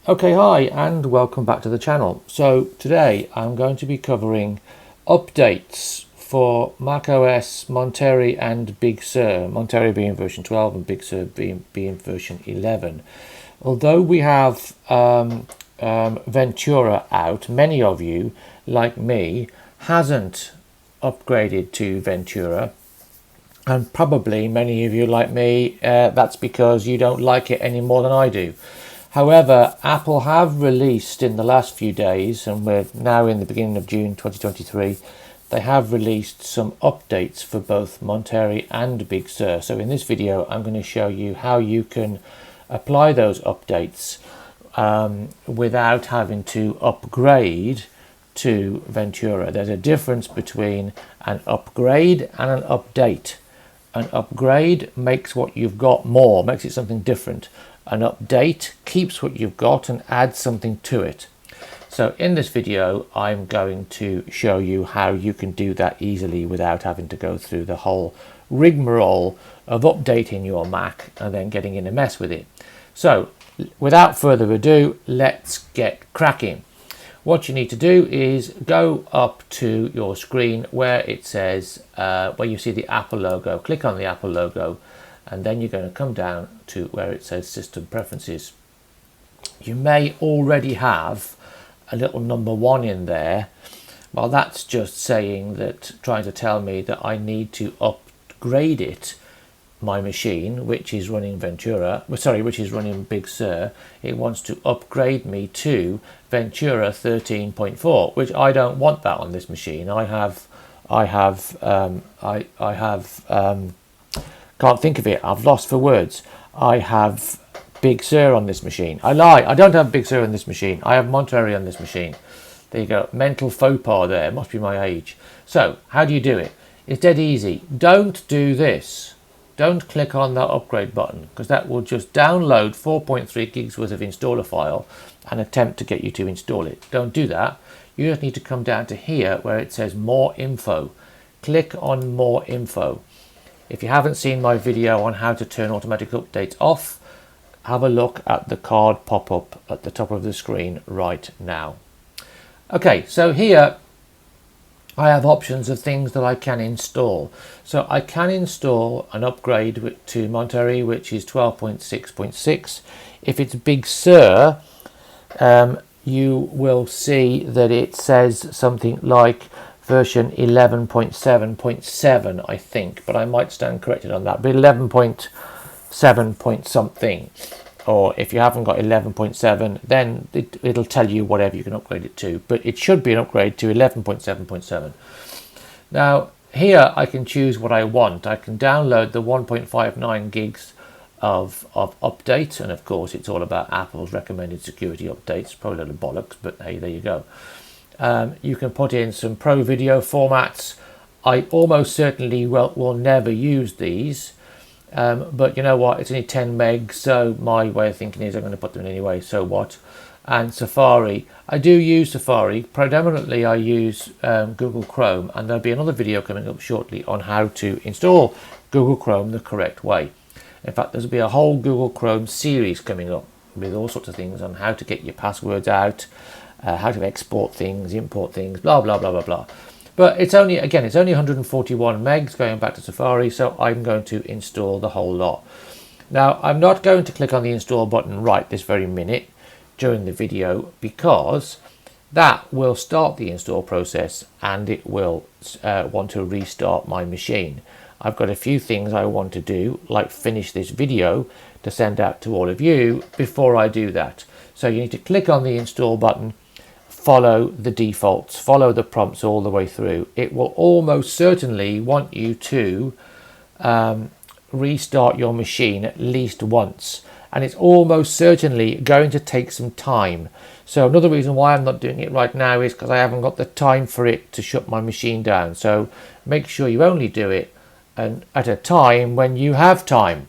Okay, hi and welcome back to the channel. So today I'm going to be covering updates for macOS Monterey and Big Sur, Monterey being version 12 and Big Sur being version 11. Although we have Ventura out, many of you, like me, hasn't upgraded to Ventura, and probably many of you, like me, that's because you don't like it any more than I do. However, Apple have released in the last few days, and we're now in the beginning of June 2023, they have released some updates for both Monterey and Big Sur. So in this video, I'm going to show you how you can apply those updates without having to upgrade to Ventura. There's a difference between an upgrade and an update. An upgrade makes what you've got more, makes it something different. An update keeps what you've got and adds something to it. So in this video, I'm going to show you how you can do that easily without having to go through the whole rigmarole of updating your Mac and then getting in a mess with it. So without further ado, let's get cracking. What you need to do is go up to your screen where it says, where you see the Apple logo, click on the Apple logo, and then you're going to come down to where it says System Preferences. You may already have a little number 1 in there. Well, that's just saying that, trying to tell me that I need to upgrade it, my machine, which is running Ventura, sorry, which is running Big Sur. It wants to upgrade me to Ventura 13.4, which I don't want that on this machine. I have can't think of it. I've lost for words. I have Big Sur on this machine. I lie. I don't have Big Sur on this machine. I have Monterey on this machine. There you go. Mental faux pas there. Must be my age. So how do you do it? It's dead easy. Don't do this. Don't click on that upgrade button, because that will just download 4.3 gigs worth of installer file and attempt to get you to install it. Don't do that. You just need to come down to here where it says More Info. Click on More Info. If you haven't seen my video on how to turn automatic updates off, have a look at the card pop-up at the top of the screen right now. Okay, so here I have options of things that I can install. So I can install an upgrade to Monterey, which is 12.6.6. If it's Big Sur, you will see that it says something like version 11.7.7, I think, but I might stand corrected on that, but 11.7 point something. Or if you haven't got 11.7, then it'll tell you whatever you can upgrade it to, but it should be an upgrade to 11.7.7. Now here I can choose what I want. I can download the 1.59 gigs of update, and of course it's all about Apple's recommended security updates. Probably a little bollocks, but hey, there you go. You can put in some pro video formats. I almost certainly will never use these, but you know what, it's only 10 meg, so my way of thinking is I'm going to put them in anyway, so what. And Safari, I do use Safari. Predominantly I use Google Chrome, and there'll be another video coming up shortly on how to install Google Chrome the correct way. In fact, there'll be a whole Google Chrome series coming up with all sorts of things on how to get your passwords out, how to export things, import things, blah blah blah blah blah. But it's only, again, it's only 141 megs going back to Safari, so I'm going to install the whole lot. Now I'm not going to click on the install button right this very minute during the video, because that will start the install process and it will want to restart my machine. I've got a few things I want to do, like finish this video to send out to all of you before I do that. So you need to click on the install button, follow the defaults, follow the prompts all the way through. It will almost certainly want you to restart your machine at least once, and it's almost certainly going to take some time. So another reason why I'm not doing it right now is because I haven't got the time for it to shut my machine down. So make sure you only do it at a time when you have time.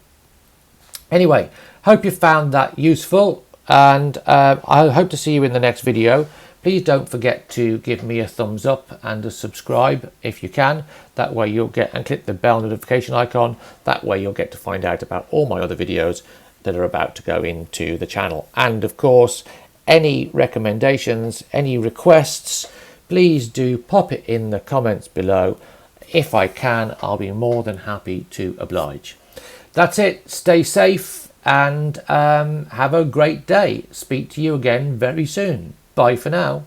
Anyway, hope you found that useful, and I hope to see you in the next video. Please don't forget to give me a thumbs up and a subscribe if you can. That way you'll get, and click the bell notification icon. That way you'll get to find out about all my other videos that are about to go into the channel. And of course, any recommendations, any requests, please do pop it in the comments below. If I can, I'll be more than happy to oblige. That's it. Stay safe and have a great day. Speak to you again very soon. Bye for now.